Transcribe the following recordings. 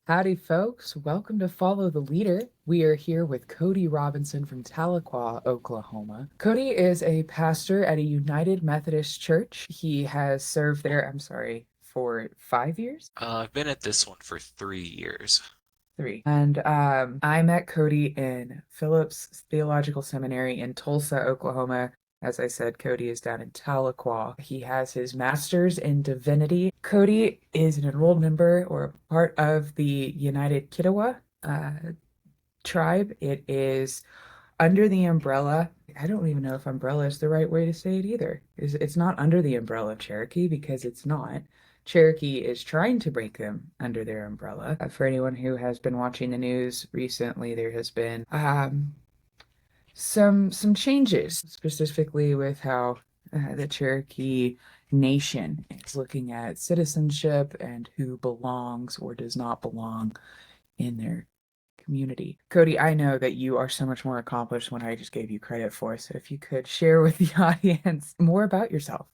Howdy, folks. Welcome to Follow the Leader. We are here with Cody Robinson from Tahlequah, Oklahoma. Cody is a pastor at a United Methodist church. He has served there, for 5 years? I've been at this one for 3 years. Three. And I met Cody in Phillips Theological Seminary in Tulsa, Oklahoma. As I said, Cody is down in Tahlequah. He has his master's in divinity. Cody is an enrolled member or a part of the United Kiowa tribe. It is under the umbrella. I don't even know if umbrella is the right way to say it either. It's not under the umbrella of Cherokee because it's not. Cherokee is trying to break them under their umbrella. For anyone who has been watching the news recently, there has been some changes, specifically with how the Cherokee Nation is looking at citizenship and who belongs or does not belong in their community. Cody, I know that you are so much more accomplished than I just gave you credit for, so if you could share with the audience more about yourself.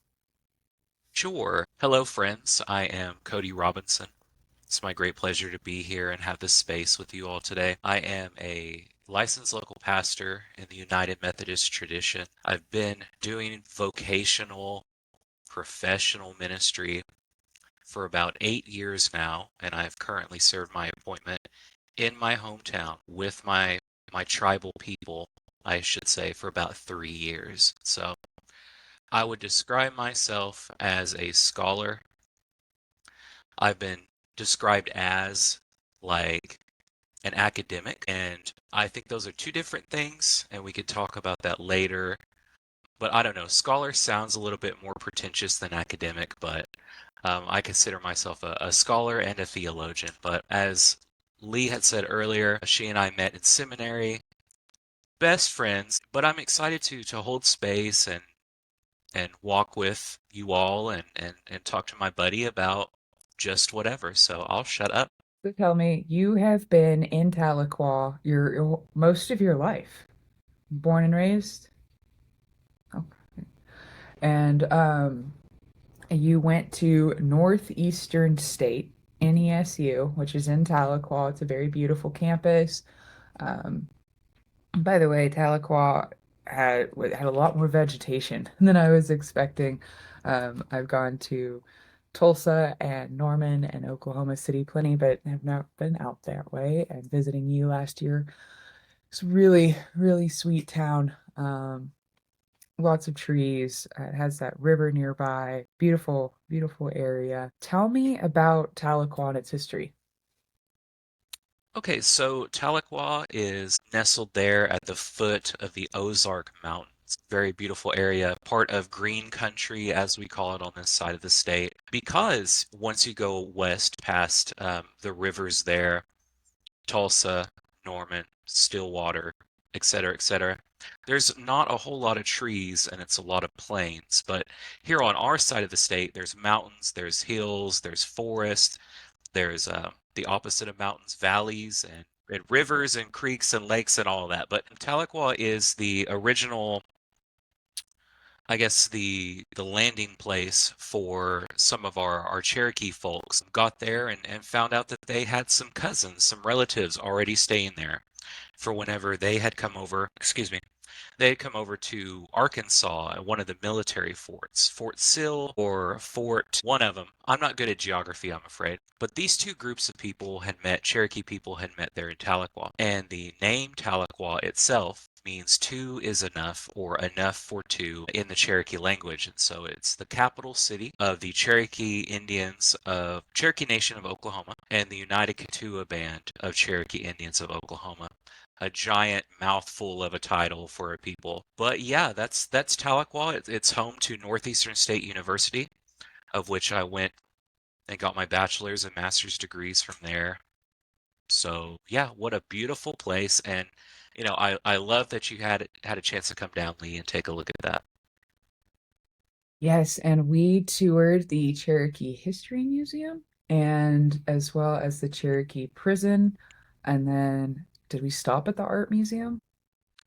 Sure. Hello, friends. I am Cody Robinson. It's my great pleasure to be here and have this space with you all today. I am a licensed local pastor in the United Methodist tradition. I've been doing vocational, professional ministry for about 8 years now, and I've currently served my appointment in my hometown with my tribal people, I should say, for about 3 years. So I would describe myself as a scholar. I've been described as like an academic, and I think those are two different things, and we could talk about that later. But I don't know, scholar sounds a little bit more pretentious than academic, but I consider myself a scholar and a theologian. But as Lee had said earlier, she and I met in seminary, best friends, but I'm excited to hold space and walk with you all and talk to my buddy about just whatever. So I'll shut up. So tell me, you have been in Tahlequah your most of your life, born and raised? Okay. And you went to Northeastern State, NESU, which is in Tahlequah. It's a very beautiful campus. Um, By the way, Tahlequah had a lot more vegetation than I was expecting. I've gone to Tulsa and Norman and Oklahoma City plenty, but have not been out that way. And visiting you last year, it's really, really sweet town. Lots of trees. It has that river nearby. Beautiful, beautiful area. Tell me about Tahlequah and its history. Okay, so Tahlequah is nestled there at the foot of the Ozark Mountains. Very beautiful area, part of green country, as we call it on this side of the state. Because once you go west past the rivers there, Tulsa, Norman, Stillwater, etc., etc. There's not a whole lot of trees and it's a lot of plains, but here on our side of the state, there's mountains, there's hills, there's forest, there's the opposite of mountains, valleys, and rivers and creeks and lakes and all of that. But Tahlequah is the original, I guess the landing place for some of our Cherokee folks. Got there and found out that they had some cousins, some relatives already staying there for whenever they had come over, excuse me, they had come over to Arkansas at one of the military forts, Fort Sill or Fort, one of them. I'm not good at geography, I'm afraid. But these two groups of people had met, Cherokee people had met there in Tahlequah. And the name Tahlequah itself means two is enough or enough for two in the Cherokee language. And so it's the capital city of the Cherokee Indians of Cherokee Nation of Oklahoma and the United Kituwa Band of Cherokee Indians of Oklahoma. A giant mouthful of a title for a people. But yeah, that's Tahlequah. It's home to Northeastern State University, of which I went and got my bachelor's and master's degrees from there. So yeah, what a beautiful place. And I love that you had a chance to come down, Lee, and take a look at that. Yes, and we toured the Cherokee History Museum and as well as the Cherokee Prison. And then did we stop at the art museum?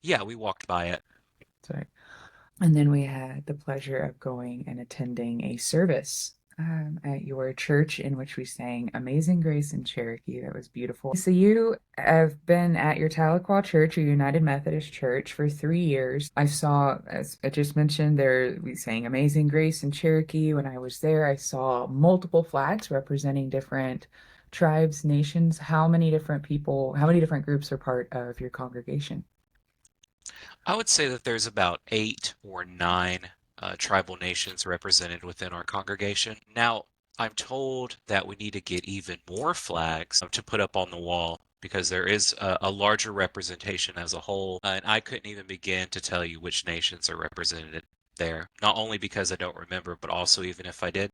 Yeah, we walked by it. Sorry. And then we had the pleasure of going and attending a service at your church in which we sang Amazing Grace in Cherokee. That was beautiful. So you have been at your Tahlequah Church, your United Methodist Church, for 3 years. I saw, as I just mentioned, there we sang Amazing Grace in Cherokee. When I was there, I saw multiple flags representing different tribes, nations. How many different people, how many different groups are part of your congregation? I would say that there's about 8 or 9 tribal nations represented within our congregation. Now, I'm told that we need to get even more flags to put up on the wall because there is a larger representation as a whole, and I couldn't even begin to tell you which nations are represented there. Not only because I don't remember, but also even if I did,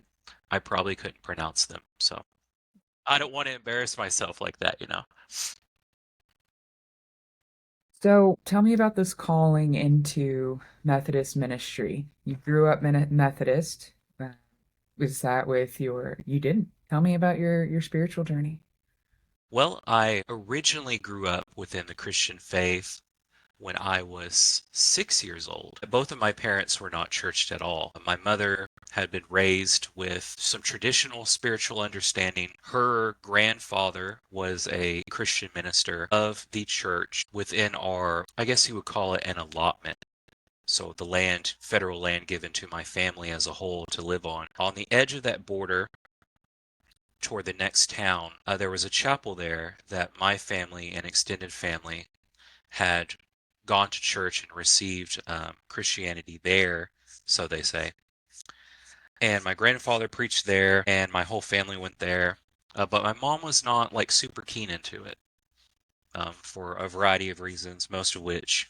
I probably couldn't pronounce them. So I don't want to embarrass myself like that. So tell me about this calling into Methodist ministry. You grew up Methodist. Was that with you didn't? Tell me about your spiritual journey. Well, I originally grew up within the Christian faith when I was 6 years old. Both of my parents were not churched at all. My mother had been raised with some traditional spiritual understanding. Her grandfather was a Christian minister of the church within our, I guess you would call it an allotment. So the land, federal land given to my family as a whole to live on. On the edge of that border, toward the next town, there was a chapel there that my family and extended family had gone to church and received Christianity there, so they say. And my grandfather preached there, and my whole family went there. But my mom was not like super keen into it for a variety of reasons, most of which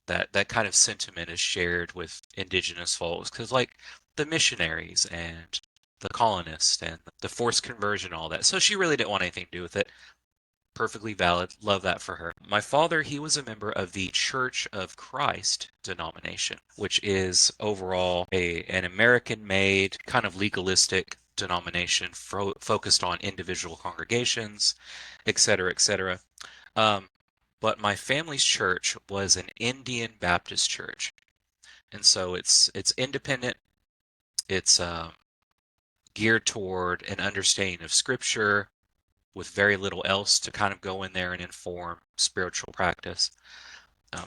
that kind of sentiment is shared with indigenous folks, because like the missionaries and the colonists and the forced conversion, all that. So she really didn't want anything to do with it. Perfectly valid. Love that for her. My father, he was a member of the Church of Christ denomination, which is overall an American-made, kind of legalistic denomination focused on individual congregations, etc., etc. Um, but my family's church was an Indian Baptist church, and so it's independent. It's geared toward an understanding of Scripture, with very little else to kind of go in there and inform spiritual practice.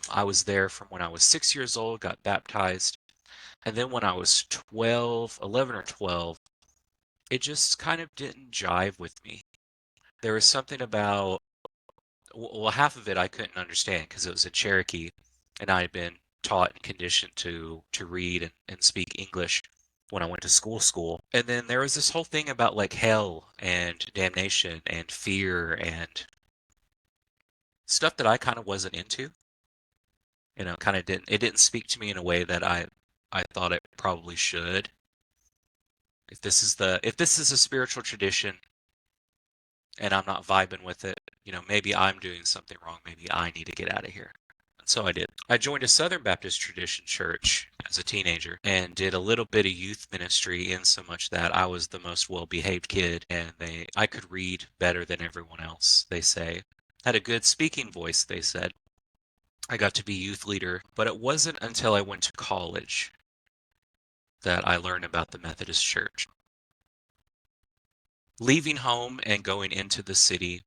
I was there from when I was 6 years old, got baptized, and then when I was 12, 11 or 12, it just kind of didn't jive with me. There was something about, well, half of it I couldn't understand because it was in Cherokee, and I had been taught and conditioned to read and speak English when I went to school. And then there was this whole thing about like hell and damnation and fear and stuff that I kind of wasn't into. Kind of didn't speak to me in a way that I thought it probably should. If this is a spiritual tradition and I'm not vibing with it, maybe I'm doing something wrong. Maybe I need to get out of here. And so I did. I joined a Southern Baptist tradition church as a teenager and did a little bit of youth ministry, in so much that I was the most well-behaved kid, and I could read better than everyone else, they say. Had a good speaking voice, they said. I got to be youth leader, but it wasn't until I went to college that I learned about the Methodist Church. Leaving home and going into the city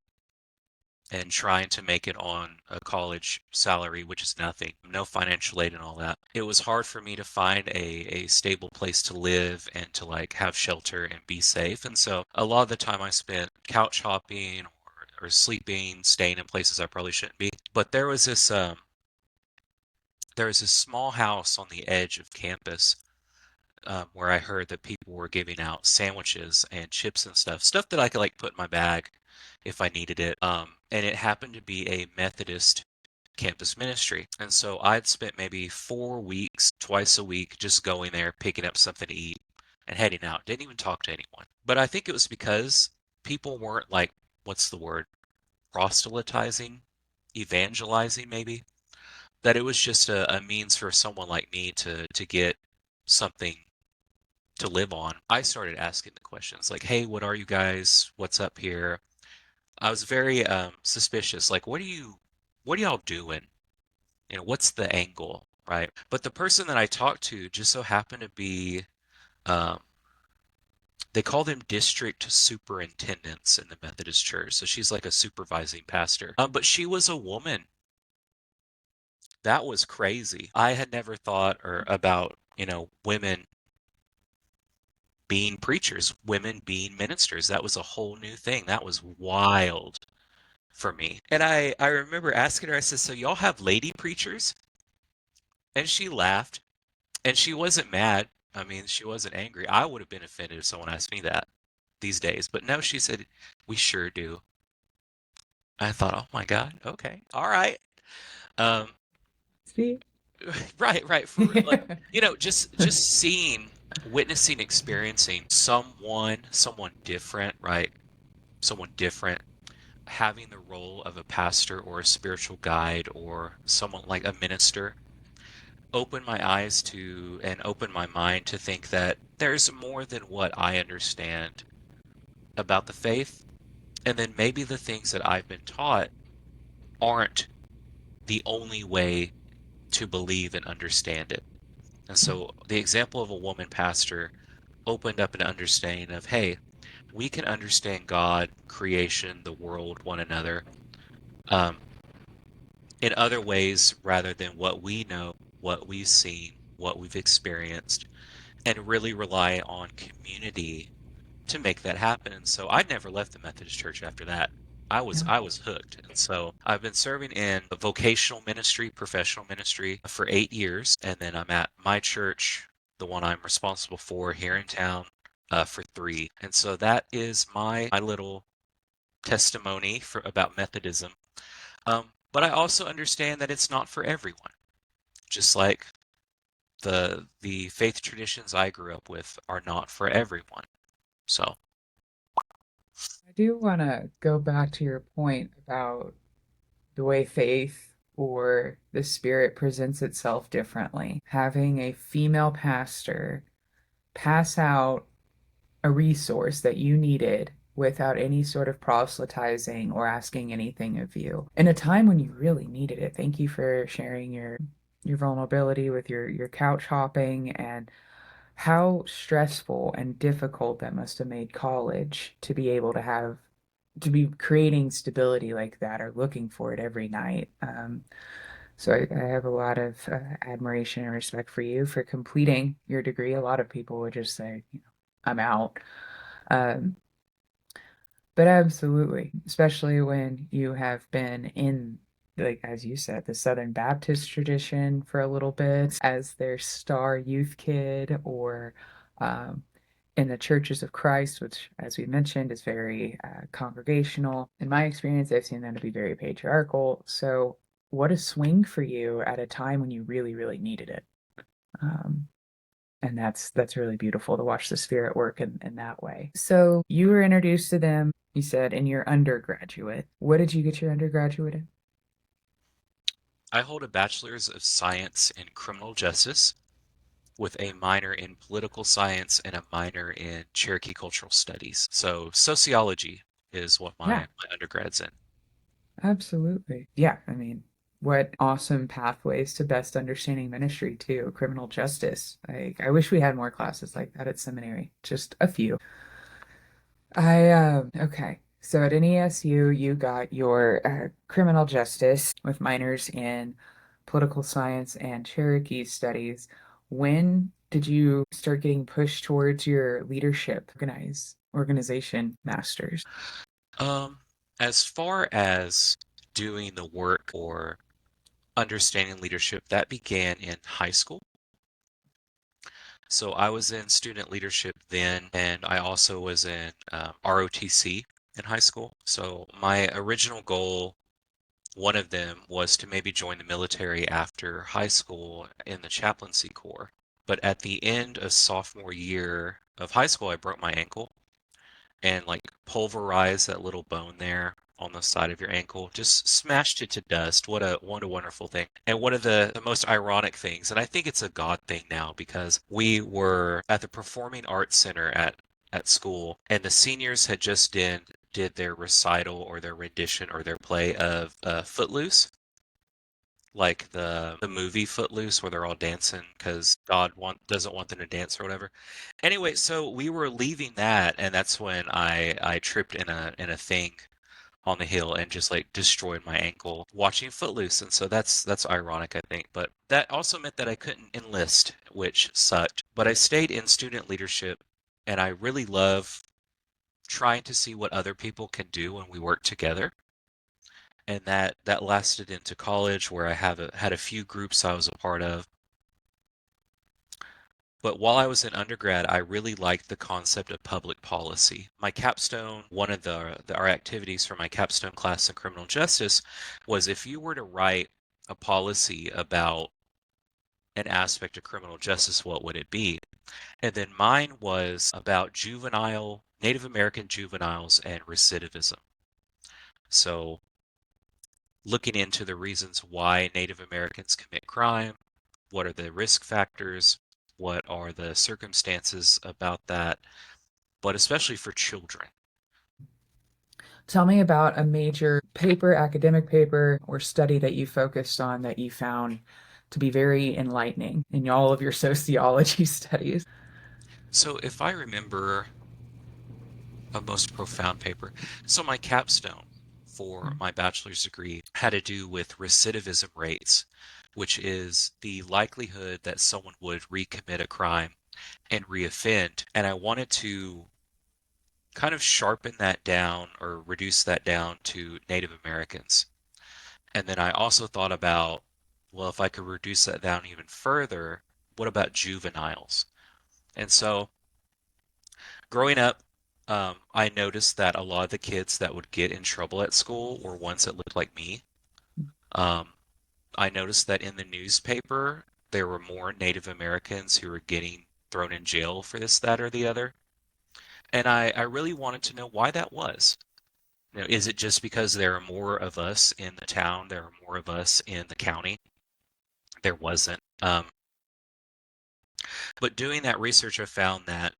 and trying to make it on a college salary, which is nothing, no financial aid and all that. It was hard for me to find a stable place to live and to like have shelter and be safe. And so a lot of the time I spent couch hopping or sleeping, staying in places I probably shouldn't be. But there was this small house on the edge of campus, where I heard that people were giving out sandwiches and chips and stuff that I could like put in my bag if I needed it. And it happened to be a Methodist campus ministry. And so I'd spent maybe 4 weeks, twice a week, just going there, picking up something to eat and heading out. Didn't even talk to anyone. But I think it was because people weren't like, what's the word? Proselytizing, evangelizing maybe, that it was just a means for someone like me to get something to live on. I started asking the questions like, "Hey, what are you guys? What's up here?" I was very suspicious. Like, what are y'all doing? What's the angle, right? But the person that I talked to just so happened to be um, They call them district superintendents in the Methodist Church. So she's like a supervising pastor. But she was a woman. That was crazy. I had never thought or about, women being preachers, women being ministers. That was a whole new thing. That was wild for me. And I remember asking her, I said, "So y'all have lady preachers?" And she laughed. And she wasn't mad. I mean, she wasn't angry. I would have been offended if someone asked me that these days. But no, she said, "We sure do." I thought, "Oh my God, okay, all right." Um, See? right, right, for real. Like, just seeing, witnessing, experiencing someone different, right? Someone different having the role of a pastor or a spiritual guide or someone like a minister opened my eyes to and opened my mind to think that there's more than what I understand about the faith. And then maybe the things that I've been taught aren't the only way to believe and understand it. And so the example of a woman pastor opened up an understanding of, hey, we can understand God, creation, the world, one another, um, in other ways rather than what we know, what we've seen, what we've experienced, and really rely on community to make that happen. And so I never left the Methodist Church after that. I was Yeah. I was hooked. And so I've been serving in a vocational ministry, professional ministry for 8 years, and then I'm at my church, the one I'm responsible for here in town, for 3. And so that is my little testimony about Methodism. But I also understand that it's not for everyone. Just like the faith traditions I grew up with are not for everyone. So, I do want to go back to your point about the way faith or the spirit presents itself differently. Having a female pastor pass out a resource that you needed without any sort of proselytizing or asking anything of you in a time when you really needed it. Thank you for sharing your vulnerability with your couch hopping and how stressful and difficult that must have made college to be able to have to be creating stability like that or looking for it every night. So I have a lot of admiration and respect for you for completing your degree. A lot of people would just say, I'm out. Um, but absolutely, especially when you have been in, like, as you said, the Southern Baptist tradition for a little bit as their star youth kid, or um, in the Churches of Christ, which, as we mentioned, is very congregational. In my experience, I've seen them to be very patriarchal. So, what a swing for you at a time when you really, really needed it. Um, and that's really beautiful to watch the spirit work in that way. So you were introduced to them, you said, in your undergraduate. What did you get your undergraduate in? I hold a bachelor's of science in criminal justice with a minor in political science and a minor in Cherokee cultural studies. So sociology is what Yeah, my undergrad's in. absolutely. Yeah, I mean, what awesome pathways to best understanding ministry too, criminal justice. I wish we had more classes like that at seminary. Just a few. Okay. So at NESU, you got your criminal justice with minors in political science and Cherokee studies. When did you start getting pushed towards your leadership organization masters? Um, as far as doing the work or understanding leadership, that began in high school. So I was in student leadership then, and I also was in ROTC in high school. So my original goal, one of them, was to maybe join the military after high school in the chaplaincy corps. But at the end of sophomore year of high school, I broke my ankle and like pulverized that little bone there on the side of your ankle, just smashed it to dust. What a wonderful thing. And one of the most ironic things, and I think it's a God thing now because we were at the Performing Arts Center at school, and the seniors had just did their recital or their rendition or their play of Footloose. like the movie Footloose where they're all dancing because doesn't want them to dance or whatever. Anyway, so we were leaving that, and that's when I tripped in a thing on the hill and just like destroyed my ankle watching Footloose, and so that's ironic, I think. But that also meant that I couldn't enlist, which sucked. But I stayed in student leadership, and I really love trying to see what other people can do when we work together. And that lasted into college, where had a few groups I was a part of. But while I was in undergrad, I really liked the concept of public policy. My capstone, one of our activities for my capstone class in criminal justice was if you were to write a policy about an aspect of criminal justice, what would it be? And then mine was about Native American juveniles and recidivism. So looking into the reasons why Native Americans commit crime, what are the risk factors, what are the circumstances about that, but especially for children. Tell me about a major paper, academic paper, or study that you focused on that you found to be very enlightening in all of your sociology studies. So if I remember a most profound paper, so my capstone for my bachelor's degree had to do with recidivism rates, which is the likelihood that someone would recommit a crime and reoffend. And I wanted to kind of sharpen that down or reduce that down to Native Americans. And then I also thought about, well, if I could reduce that down even further, what about juveniles? And so growing up, I noticed that a lot of the kids that would get in trouble at school were ones that looked like me. Um, I noticed that in the newspaper, there were more Native Americans who were getting thrown in jail for this, that, or the other. And I really wanted to know why that was. Is it just because there are more of us in the town? There are more of us in the county? There wasn't. But doing that research, I found that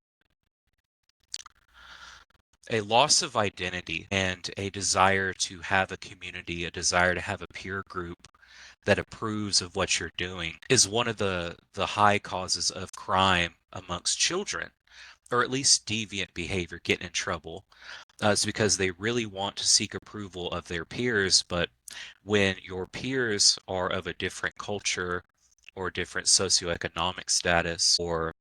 a loss of identity and a desire to have a community, a desire to have a peer group that approves of what you're doing is one of the high causes of crime amongst children, or at least deviant behavior, getting in trouble. It's because they really want to seek approval of their peers, but when your peers are of a different culture or different socioeconomic status or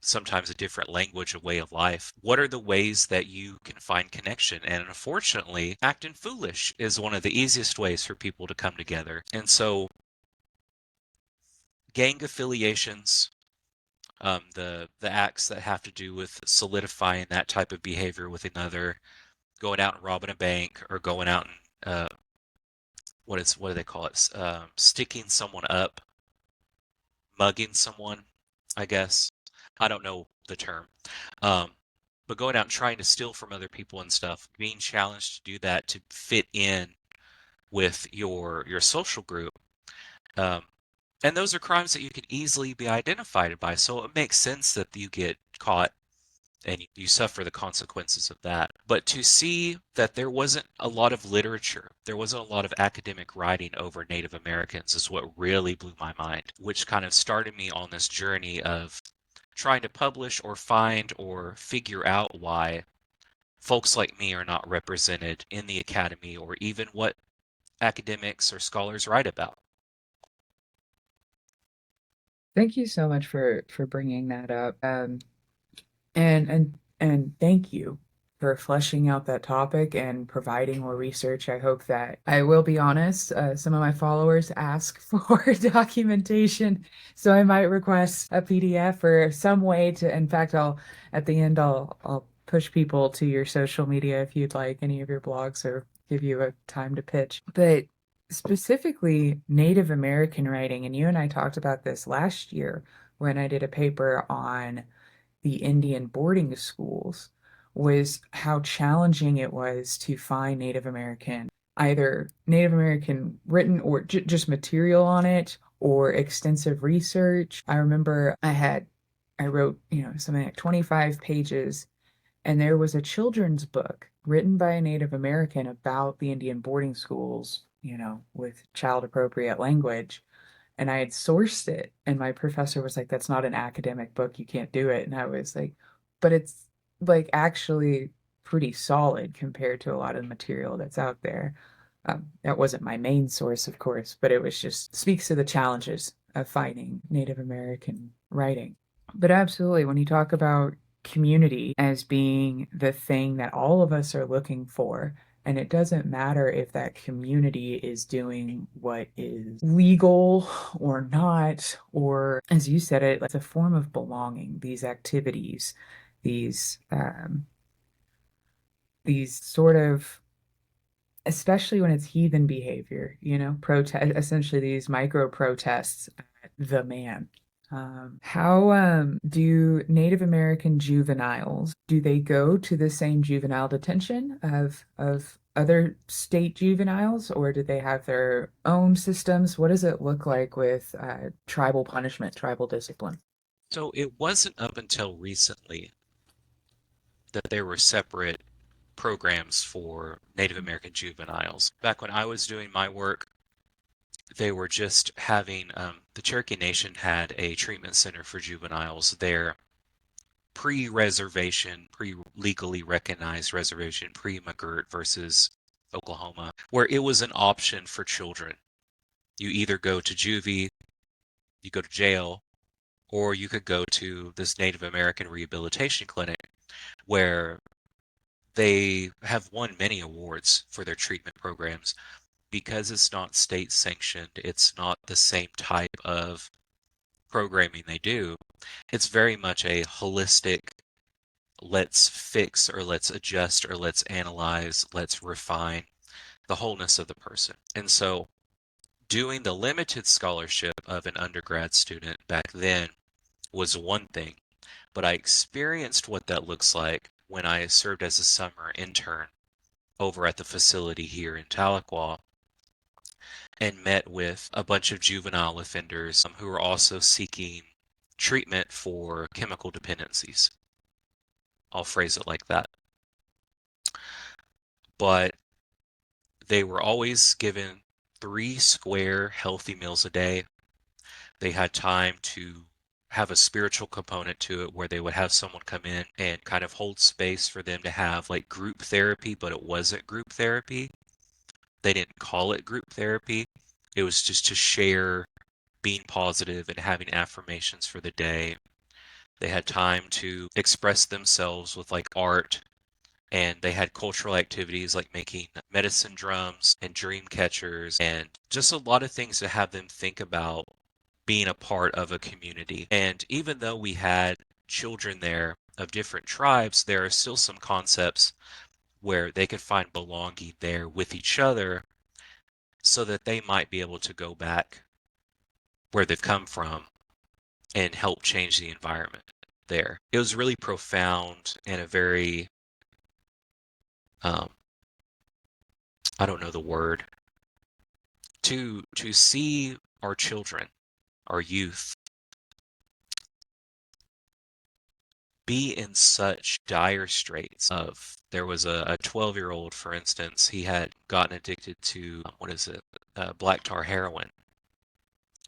sometimes a different language, a way of life, what are the ways that you can find connection? And unfortunately, acting foolish is one of the easiest ways for people to come together. And so gang affiliations, the acts that have to do with solidifying that type of behavior with another, going out and robbing a bank or going out and what do they call it? Sticking someone up, mugging someone, I guess. I don't know the term. Um, but going out and trying to steal from other people and stuff, being challenged to do that to fit in with your social group. Um, and those are crimes that you can easily be identified by. So it makes sense that you get caught and you suffer the consequences of that. But to see that there wasn't a lot of literature, there wasn't a lot of academic writing over Native Americans is what really blew my mind, which kind of started me on this journey of trying to publish or find or figure out why folks like me are not represented in the academy or even what academics or scholars write about. Thank you so much for bringing that up. And thank you for fleshing out that topic and providing more research. I hope that I will be honest, some of my followers ask for documentation, so I might request a PDF or some way to, in fact, I'll at the end I'll push people to your social media if you'd like any of your blogs or give you a time to pitch. But specifically Native American writing, and you and I talked about this last year when I did a paper on the Indian boarding schools, was how challenging it was to find Native American, either Native American written or just material on it or extensive research. I remember I wrote, something like 25 pages, and there was a children's book written by a Native American about the Indian boarding schools with child appropriate language. And I had sourced it, and my professor was like, "That's not an academic book. You can't do it." And I was like, "But it's like actually pretty solid compared to a lot of the material that's out there." That wasn't my main source, of course, but it was just speaks to the challenges of finding Native American writing. But absolutely, when you talk about community as being the thing that all of us are looking for, and it doesn't matter if that community is doing what is legal or not, or as you said, it's a form of belonging, these activities, these these sort of, especially when it's heathen behavior, protest, essentially these micro protests at the man. How do Native American juveniles, do they go to the same juvenile detention of other state juveniles, or do they have their own systems? What does it look like with tribal punishment, tribal discipline? So it wasn't up until recently that there were separate programs for Native American juveniles. Back when I was doing my work, they were just having the Cherokee Nation had a treatment center for juveniles there, pre-reservation, pre-legally recognized reservation, pre-McGirt versus Oklahoma, where it was an option for children. You either go to juvie, you go to jail, or you could go to this Native American rehabilitation clinic where they have won many awards for their treatment programs because it's not state sanctioned. It's not the same type of programming they do. It's very much a holistic, let's fix or let's adjust or let's analyze, let's refine the wholeness of the person. And so doing the limited scholarship of an undergrad student back then was one thing, but I experienced what that looks like when I served as a summer intern over at the facility here in Tahlequah and met with a bunch of juvenile offenders who were also seeking treatment for chemical dependencies. I'll phrase it like that. But they were always given 3 square healthy meals a day. They had time to have a spiritual component to it where they would have someone come in and kind of hold space for them to have like group therapy, but it wasn't group therapy. They didn't call it group therapy. It was just to share being positive and having affirmations for the day. They had time to express themselves with like art, and they had cultural activities like making medicine drums and dream catchers and just a lot of things to have them think about being a part of a community. And even though we had children there of different tribes, there are still some concepts where they could find belonging there with each other so that they might be able to go back where they've come from and help change the environment there. It was really profound and a very, um, I don't know the word, to see our children, our youth, be in such dire straits of there was a 12-year-old, for instance, he had gotten addicted to what is it, black tar heroin.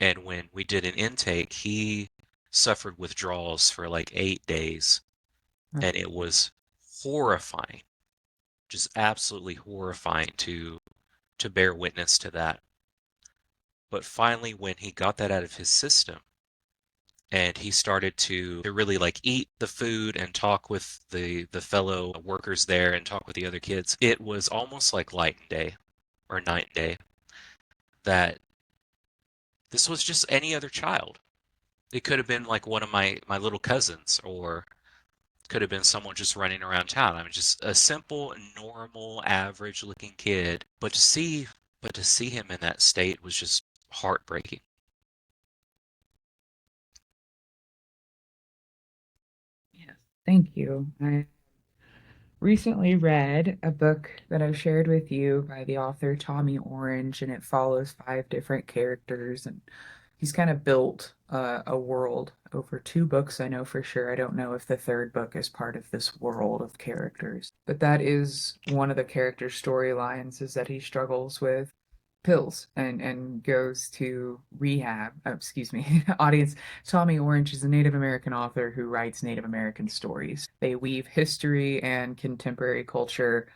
And when we did an intake, he suffered withdrawals for like 8 days, and it was horrifying, just absolutely horrifying to bear witness to that. But finally, when he got that out of his system and he started to really like eat the food and talk with the fellow workers there and talk with the other kids, it was almost like light and day or night and day that this was just any other child. It could have been like one of my little cousins, or could have been someone just running around town. I mean, just a simple, normal, average-looking kid. But to see him in that state was just heartbreaking. Yes, thank you. I recently read a book that I've shared with you by the author Tommy Orange, and it follows 5 different characters, and he's kind of built a world over 2 books. I know for sure. I don't know if the third book is part of this world of characters, but that is one of the character storylines is that he struggles with pills and goes to rehab. Oh, excuse me, audience. Tommy Orange is a Native American author who writes Native American stories. They weave history and contemporary culture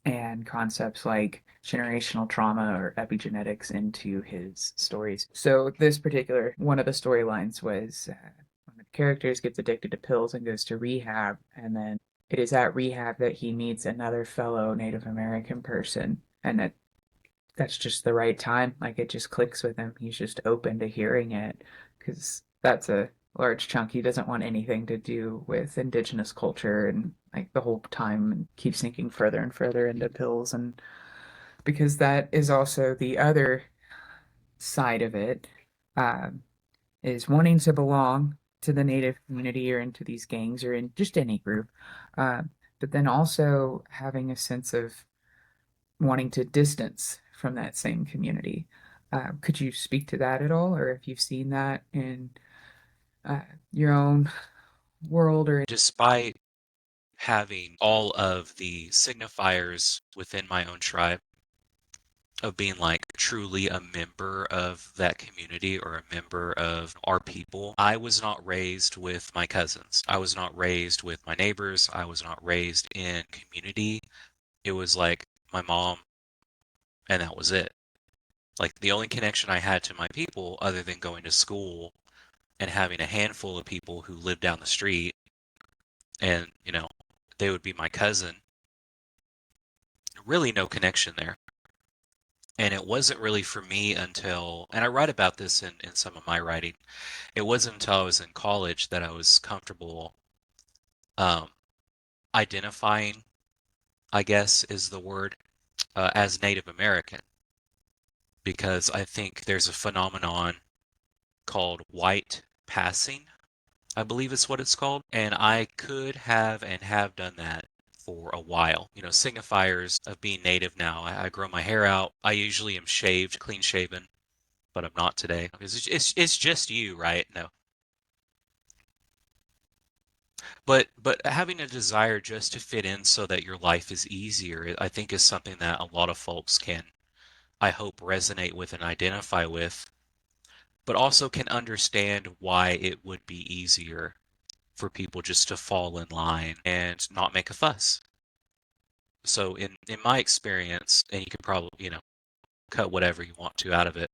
and concepts like generational trauma or epigenetics into his stories. So this particular one of the storylines was one of the characters gets addicted to pills and goes to rehab, and then it is at rehab that he meets another fellow Native American person, and that's just the right time. Like it just clicks with him. He's just open to hearing it because that's a large chunk. He doesn't want anything to do with indigenous culture and like the whole time and keeps sinking further and further into pills and because that is also the other side of it um, is wanting to belong to the native community or into these gangs or in just any group, but then also having a sense of wanting to distance from that same community. Could you speak to that at all, or if you've seen that in uh, your own world or Despite having all of the signifiers within my own tribe of being like truly a member of that community or a member of our people, I was not raised with my cousins. I was not raised with my neighbors. I was not raised in community. It was like my mom, and that was it. Like the only connection I had to my people, other than going to school and having a handful of people who lived down the street, and they would be my cousin, really no connection there. And it wasn't really for me until, and I write about this in some of my writing, it wasn't until I was in college that I was comfortable um, identifying, I guess is the word, as Native American, because I think there's a phenomenon called white passing, I believe is what it's called. And I could have and have done that for a while. Signifiers of being native now. I grow my hair out. I usually am shaved, clean shaven, but I'm not today. It's just you, right? No. But having a desire just to fit in so that your life is easier, I think is something that a lot of folks can, I hope, resonate with and identify with, but also can understand why it would be easier for people just to fall in line and not make a fuss. So in my experience, and you can probably, cut whatever you want to out of it,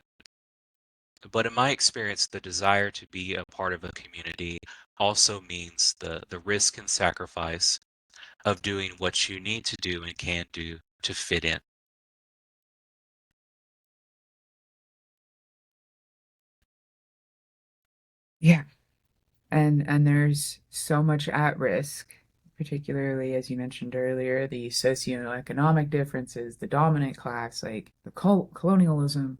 but in my experience, the desire to be a part of a community also means the risk and sacrifice of doing what you need to do and can do to fit in. yeah, and there's so much at risk, particularly as you mentioned earlier, the socioeconomic differences, the dominant class, like the colonialism,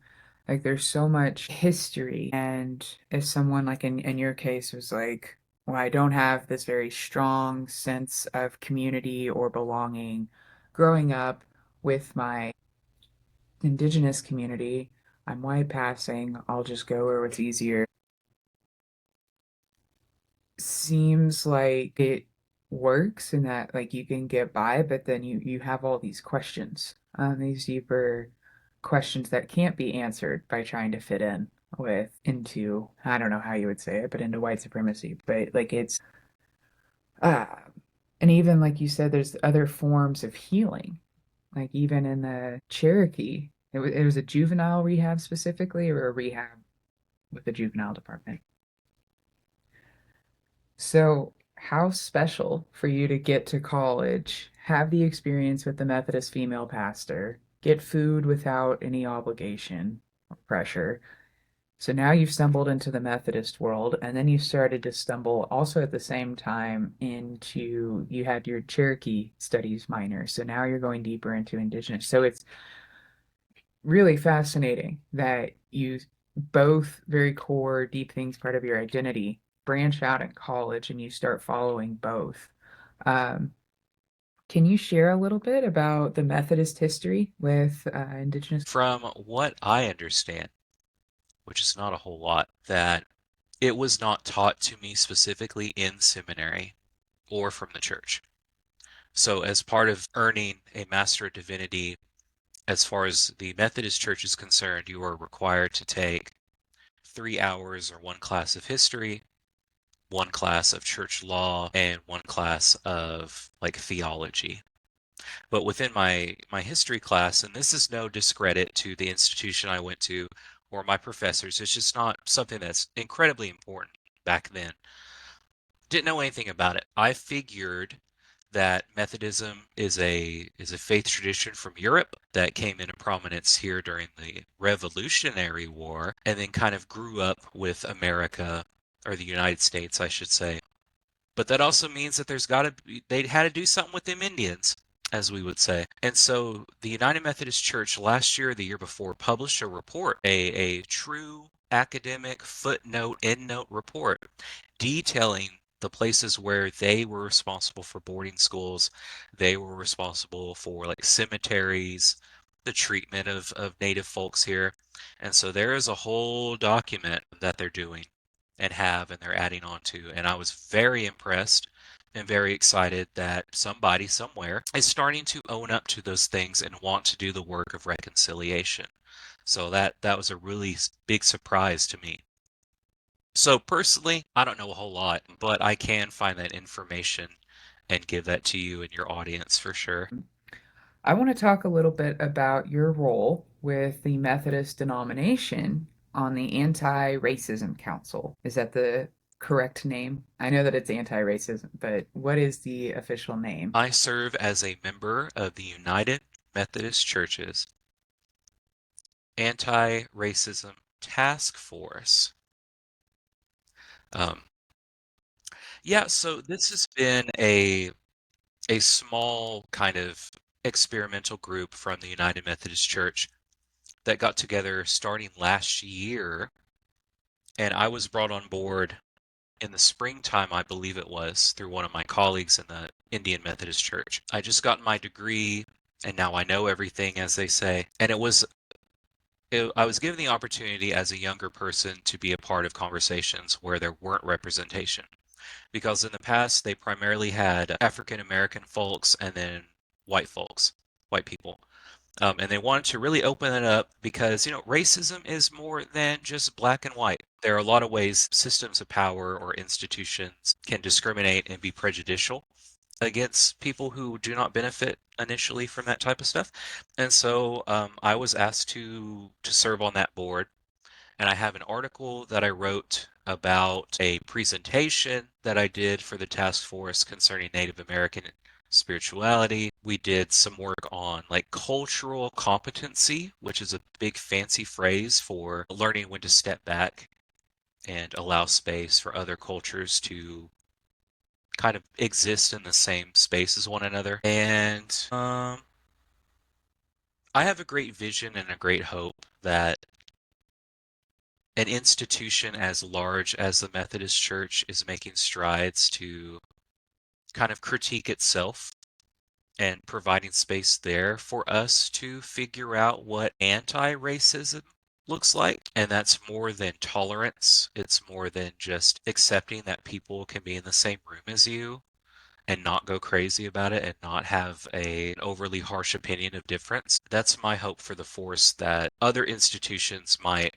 like there's so much history. And if someone like in your case was like, well, I don't have this very strong sense of community or belonging growing up with my indigenous community, I'm white passing, I'll just go where it's easier seems like it works in that like you can get by, but then you have all these questions, these deeper questions that can't be answered by trying to fit in with into I don't know how you would say it, but into white supremacy. But like it's uh and even like you said, there's other forms of healing. Like even in the Cherokee, it was a juvenile rehab specifically or a rehab with the juvenile department. So, how special for you to get to college, have the experience with the Methodist female pastor, get food without any obligation or pressure. So now you've stumbled into the Methodist world, and then you started to stumble also at the same time into you had your Cherokee studies minor. So now you're going deeper into Indigenous. So it's really fascinating that you both very core, deep things, part of your identity, branch out in college and you start following both. Um, can you share a little bit about the Methodist history with Indigenous? From what I understand, which is not a whole lot, that it was not taught to me specifically in seminary or from the church. So, as part of earning a Master of Divinity As far as the Methodist Church is concerned, you are required to take 3 hours or one class of history, one class of church law, and one class of like theology. But within my history class, and this is no discredit to the institution I went to or my professors, it's just not something that's incredibly important back then. Didn't know anything about it. I figured that Methodism is a faith tradition from Europe that came into prominence here during the Revolutionary War and then kind of grew up with America, or the United States, I should say. But that also means that there's got to be, they had to do something with them Indians, as we would say. And so the United Methodist Church last year, or the year before, published a report, a true academic footnote, endnote report detailing the places where they were responsible for boarding schools. They were responsible for like cemeteries, the treatment of native folks here. And so there is a whole document that they're doing and they're adding on to. And I was very impressed and very excited that somebody somewhere is starting to own up to those things and want to do the work of reconciliation. So that was a really big surprise to me. So personally, I don't know a whole lot, but I can find that information and give that to you and your audience for sure. I want to talk a little bit about your role with the Methodist denomination on the Anti-Racism Council. Is that the correct name? I know that it's anti-racism, but what is the official name? I serve as a member of the United Methodist Church's Anti-Racism Task Force. Um, yeah, so this has been a small kind of experimental group from the United Methodist Church that got together starting last year, and I was brought on board in the springtime, I believe it was, through one of my colleagues in the Indian Methodist Church. I just got my degree, and now I know everything, as they say. And I was given the opportunity as a younger person to be a part of conversations where there weren't representation. Because in the past, they primarily had African American folks and then white folks, white people. And they wanted to really open it up because, racism is more than just black and white. There are a lot of ways systems of power or institutions can discriminate and be prejudicial against people who do not benefit initially from that type of stuff. And so I was asked to serve on that board, and I have an article that I wrote about a presentation that I did for the task force concerning Native American spirituality. We did some work on like cultural competency, which is a big fancy phrase for learning when to step back and allow space for other cultures to kind of exist in the same space as one another. And I have a great vision and a great hope that an institution as large as the Methodist Church is making strides to kind of critique itself and providing space there for us to figure out what anti-racism looks like. And that's more than tolerance. It's more than just accepting that people can be in the same room as you and not go crazy about it and not have an overly harsh opinion of difference. That's my hope for the force, that other institutions might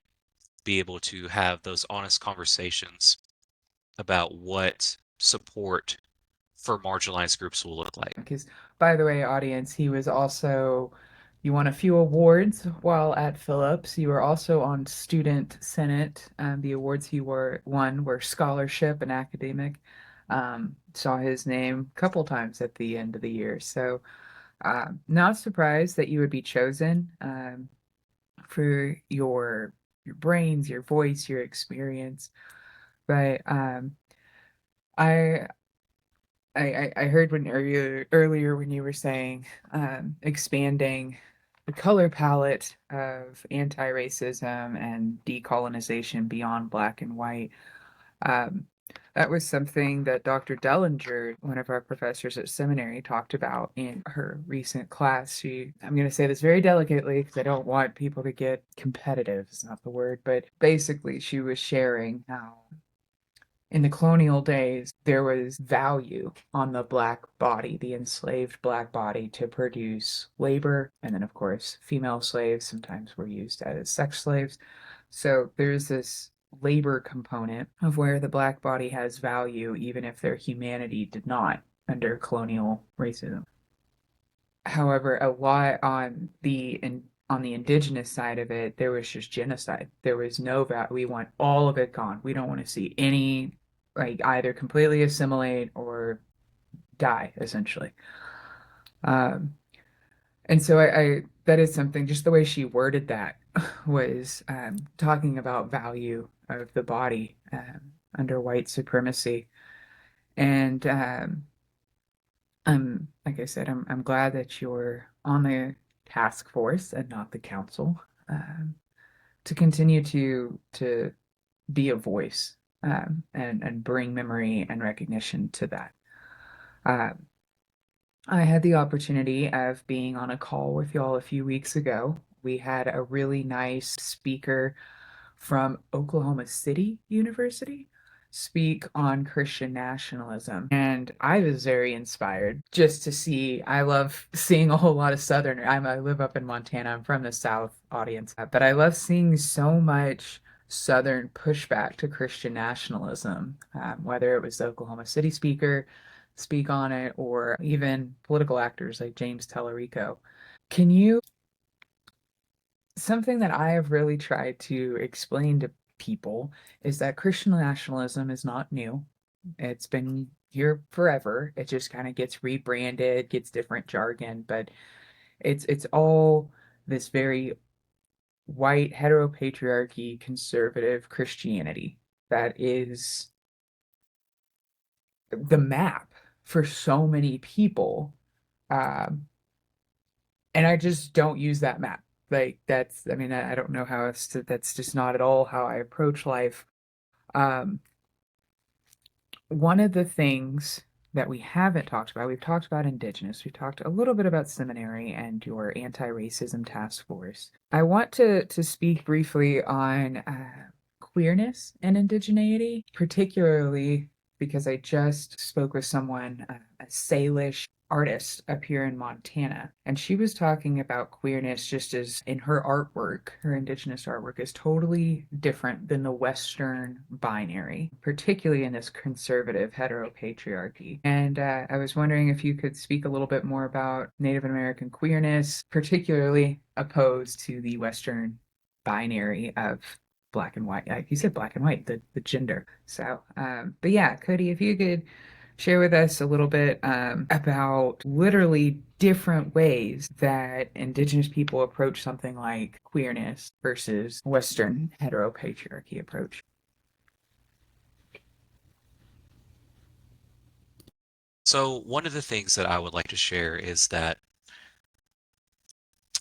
be able to have those honest conversations about what support for marginalized groups will look like. Because, by the way, audience, you won a few awards while at Phillips. You were also on Student Senate. The awards won were scholarship and academic. Saw his name a couple times at the end of the year. So, not surprised that you would be chosen for your brains, your voice, your experience. But I I heard when earlier when you were saying expanding the color palette of anti-racism and decolonization beyond black and white. Um, that was something that Dr. Dellinger, one of our professors at seminary, talked about in her recent class. I'm going to say this very delicately because I don't want people to get competitive, is not the word, but basically she was sharing how in the colonial days, there was value on the black body, the enslaved black body, to produce labor. And then, of course, female slaves sometimes were used as sex slaves. So there's this labor component of where the black body has value, even if their humanity did not under colonial racism. However, a lot on the indigenous side of it, there was just genocide. There was no value. We want all of it gone. We don't want to see any, like, either completely assimilate or die, essentially. Um, and so I that is something, just the way she worded that was talking about value of the body under white supremacy. And like I said, I'm glad that you're on the task force and not the council, um, to continue to be a voice, and bring memory and recognition to that. Um, I had the opportunity of being on a call with y'all a few weeks ago. We had a really nice speaker from Oklahoma City University speak on Christian nationalism. And I was very inspired just to see. I love seeing a whole lot of Southern. I live up in Montana. I'm from the South audience, but I love seeing so much Southern pushback to Christian nationalism, whether it was the Oklahoma City speaker speak on it or even political actors like James Tellerico. Can you Something that I have really tried to explain to people is that Christian nationalism is not new. It's been here forever. It just kind of gets rebranded, gets different jargon, but it's all this very white heteropatriarchy conservative Christianity that is the map for so many people. Um, and I just don't use that map. Like that's, I mean, I don't know how else to, that's just not at all how I approach life. Um, One of the things that we haven't talked about, we've talked about Indigenous, we've talked a little bit about seminary and your anti-racism task force. I want to speak briefly on queerness and indigeneity, particularly because I just spoke with someone, a Salish artist up here in Montana, and she was talking about queerness just as in her artwork, her indigenous artwork is totally different than the Western binary, particularly in this conservative heteropatriarchy. And I was wondering if you could speak a little bit more about Native American queerness, particularly opposed to the Western binary of black and white. Like you said, black and white, the gender. So, but yeah, Cody, if you could share with us a little bit about literally different ways that Indigenous people approach something like queerness versus Western heteropatriarchy approach. So one of the things that I would like to share is that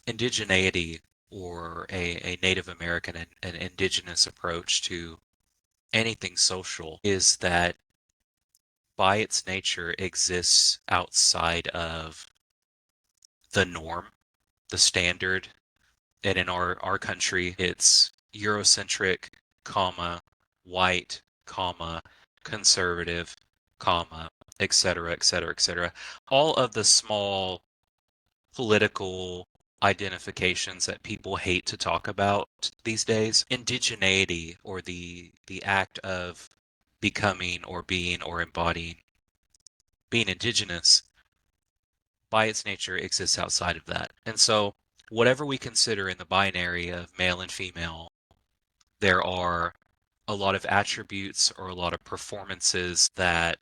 indigeneity or a Native American and an indigenous approach to anything social is that by its nature exists outside of the norm, the standard. And in our country, it's Eurocentric, comma, white, comma, conservative, comma, et cetera, et cetera, et cetera. All of the small political identifications that people hate to talk about these days. Indigeneity, or the act of becoming or being or embodying being indigenous, by its nature exists outside of that. And so whatever we consider in the binary of male and female, there are a lot of attributes or a lot of performances that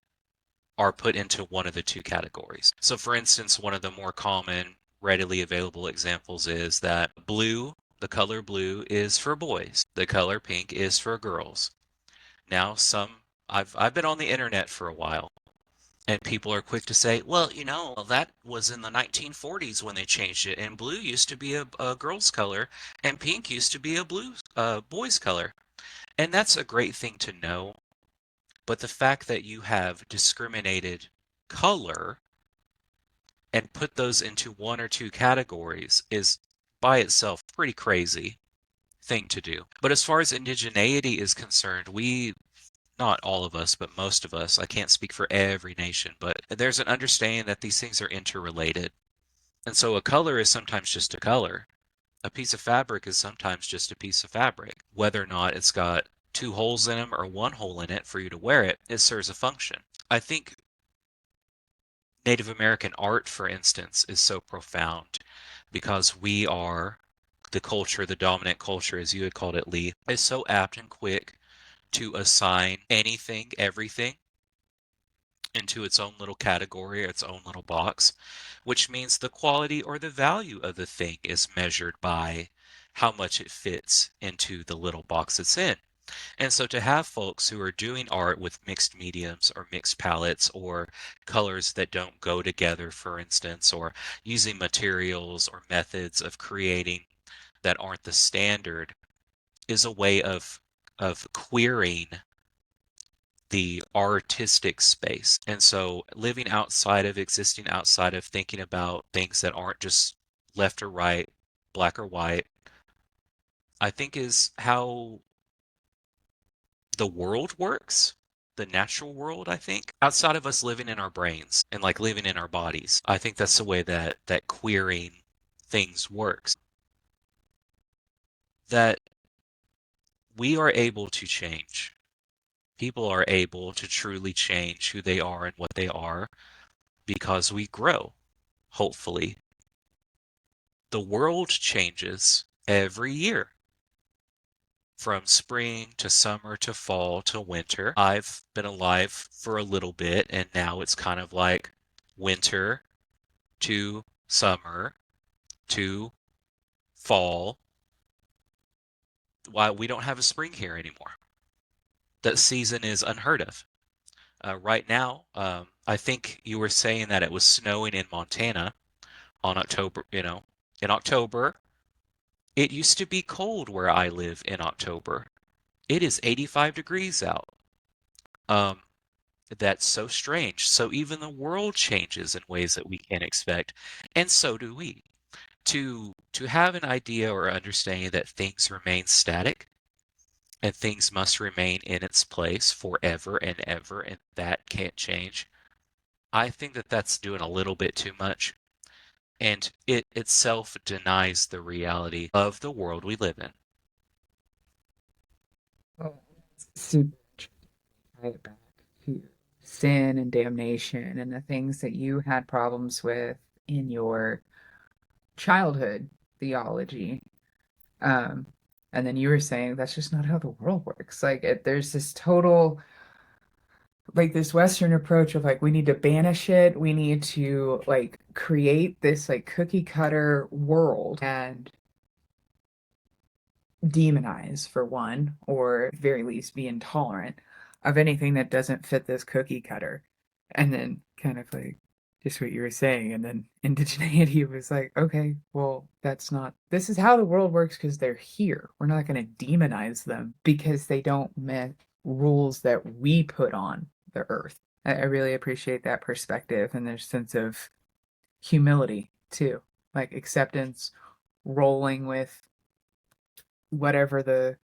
are put into one of the two categories. So for instance, one of the more common, readily available examples is that blue, the color blue, is for boys. The color pink is for girls. Now I've been on the internet for a while, and people are quick to say, well, that was in the 1940s when they changed it, and blue used to be a girl's color, and pink used to be a boy's color. And that's a great thing to know. But the fact that you have discriminated color and put those into one or two categories is by itself pretty crazy thing to do. But as far as indigeneity is concerned, we not all of us, but most of us, I can't speak for every nation, but there's an understanding that these things are interrelated. And so a color is sometimes just a color. A piece of fabric is sometimes just a piece of fabric. Whether or not it's got two holes in them or one hole in it for you to wear it, it serves a function. I think Native American art, for instance, is so profound because we are the culture, the dominant culture, as you had called it, Lee, is so apt and quick to assign anything, everything, into its own little category or its own little box, which means the quality or the value of the thing is measured by how much it fits into the little box it's in. And so to have folks who are doing art with mixed mediums or mixed palettes or colors that don't go together, for instance, or using materials or methods of creating that aren't the standard is a way of queering the artistic space. And so living outside of existing outside of thinking about things that aren't just left or right, black or white, I think is how the world works, the natural world, I think. Outside of us living in our brains and like living in our bodies. I think that's the way that queering things works. That we are able to change. People are able to truly change who they are and what they are because we grow, hopefully. The world changes every year. From spring to summer to fall to winter. I've been alive for a little bit, and now it's kind of like winter to summer to fall. Why we don't have a spring here anymore. That season is unheard of. Right now, I think you were saying that it was snowing in Montana on October, in October. It used to be cold where I live in October. It is 85 degrees out. Um, that's so strange. So even the world changes in ways that we can't expect, and so do we. To have an idea or understanding that things remain static and things must remain in its place forever and ever, and that can't change. I think that that's doing a little bit too much, and it itself denies the reality of the world we live in. Oh, super tie it back to sin and damnation and the things that you had problems with in your childhood theology. Um, and then you were saying that's just not how the world works. There's this total, like this Western approach of like, we need to banish it. We need to like create this like cookie cutter world and demonize for one, or at the very least be intolerant of anything that doesn't fit this cookie cutter. And then kind of like just what you were saying, and then indigeneity was like, okay, well, that's not this is how the world works because they're here. We're not going to demonize them because they don't met rules that we put on the earth. I really appreciate that perspective and their sense of humility too, like acceptance, rolling with whatever the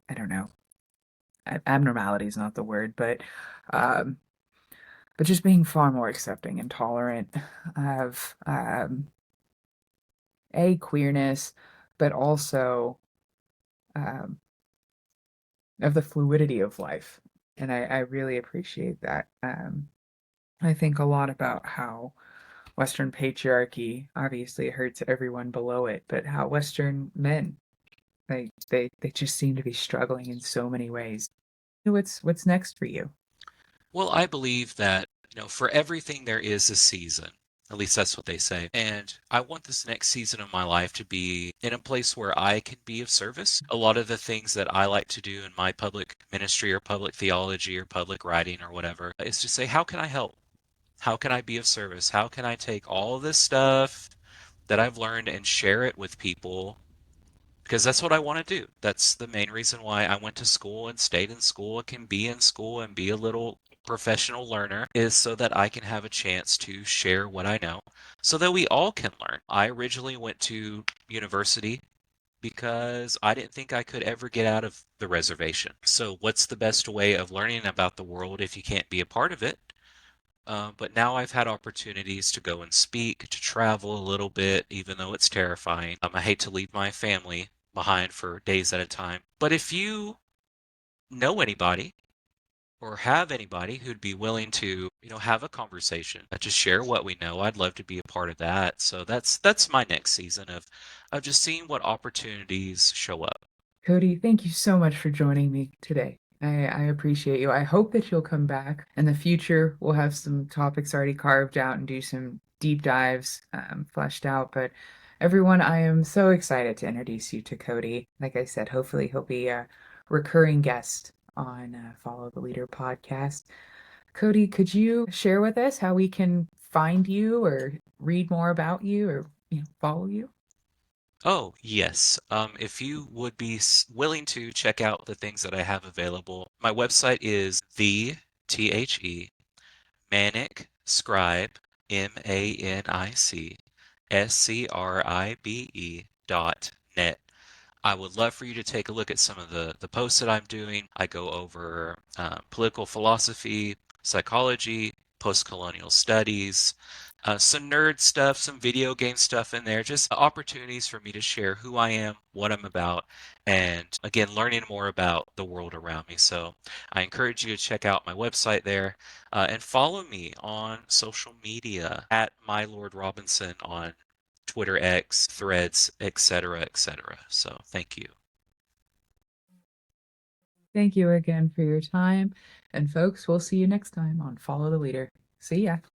I don't know, abnormality is not the word, um but just being far more accepting and tolerant of a queerness, but also um of the fluidity of life. And I really appreciate that. I think a lot about how Western patriarchy obviously hurts everyone below it, but how Western men, they just seem to be struggling in so many ways. What's next for you? Well, I believe that, for everything there is a season. At least that's what they say. And I want this next season of my life to be in a place where I can be of service. A lot of the things that I like to do in my public ministry or public theology or public writing or whatever is to say, how can I help? How can I be of service? How can I take all this stuff that I've learned and share it with people, because that's what I want to do. That's the main reason why I went to school and stayed in school and can be in school and be a little professional learner, is so that I can have a chance to share what I know so that we all can learn. I originally went to university because I didn't think I could ever get out of the reservation. So, what's the best way of learning about the world if you can't be a part of it? But now I've had opportunities to go and speak, to travel a little bit, even though it's terrifying. I hate to leave my family behind for days at a time. But if you know anybody or have anybody who'd be willing to, have a conversation, to share what we know, I'd love to be a part of that. So that's my next season of just seeing what opportunities show up. Cody, thank you so much for joining me today. I appreciate you. I hope that you'll come back in the future. We'll have some topics already carved out and do some deep dives fleshed out. But everyone, I am so excited to introduce you to Cody. Like I said, hopefully he'll be a recurring guest on Follow the Leader podcast. Cody, could you share with us how we can find you or read more about you or follow you? Oh, yes. If you would be willing to check out the things that I have available, my website is Manic Scribe, MANICSCRIBE.net. I would love for you to take a look at some of the posts that I'm doing. I go over political philosophy, psychology, post-colonial studies, some nerd stuff, some video game stuff in there, just opportunities for me to share who I am, what I'm about, and again, learning more about the world around me. So I encourage you to check out my website there and follow me on social media at My Lord Robinson on Twitter, X, Threads, etc., etc. So thank you. Thank you again for your time. And folks, we'll see you next time on Follow the Leader. See ya.